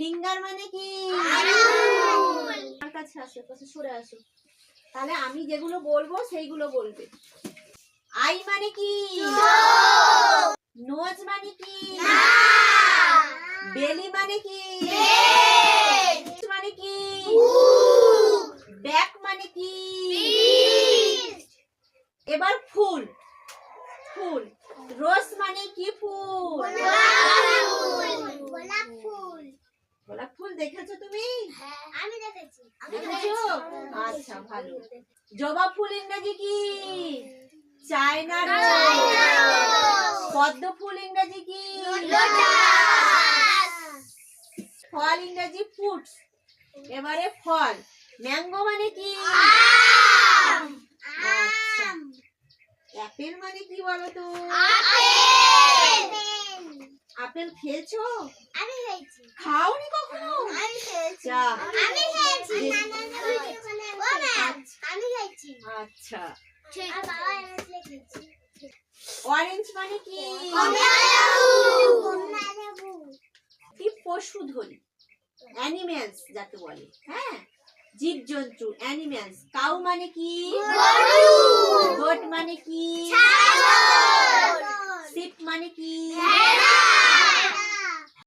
Finger মানে কি? আমার কাছে আসো, কাছে সরে আসো। তাহলে আমি যেগুলো বলবো সেইগুলো বলবে। আই মানে কি? নোজ মানে কি? বেলি মানে কি? মানে কি? ব্যাক মানে কি? এবার ফুল। ফুল রোজ মানে কি ফুল? গোলাপ ফুল। গোলাপ ফুল দেখেছো তুমি? আমি দেখেছি। দেখেছো? আচ্ছা ভালো। জবা ফুল ইংরেজি কি? China rose. পদ্ম ফুল ইংরেজি কি? ফল ইংরেজি ফ্রুটস। এবারে ফল ম্যাঙ্গো মানে কি? আচ্ছা অ্যাপেল মানে কি বলো তো? আপেল খেয়েছো? আমি খেয়েছি। খাওনি কখনো? আমি খেয়েছি। যা। আমি খেয়েছি। আমি খেয়েছি। আচ্ছা আর বাবা এনেছে খেয়েছি। অরেঞ্জ মানে কি? কি পশু ধরি অ্যানিমেলস যাকে বলে। হ্যাঁ জীবজন্তু অ্যানিমেলস। কাউ মানে কি? গোট মানে কি? শিপ মানে কি?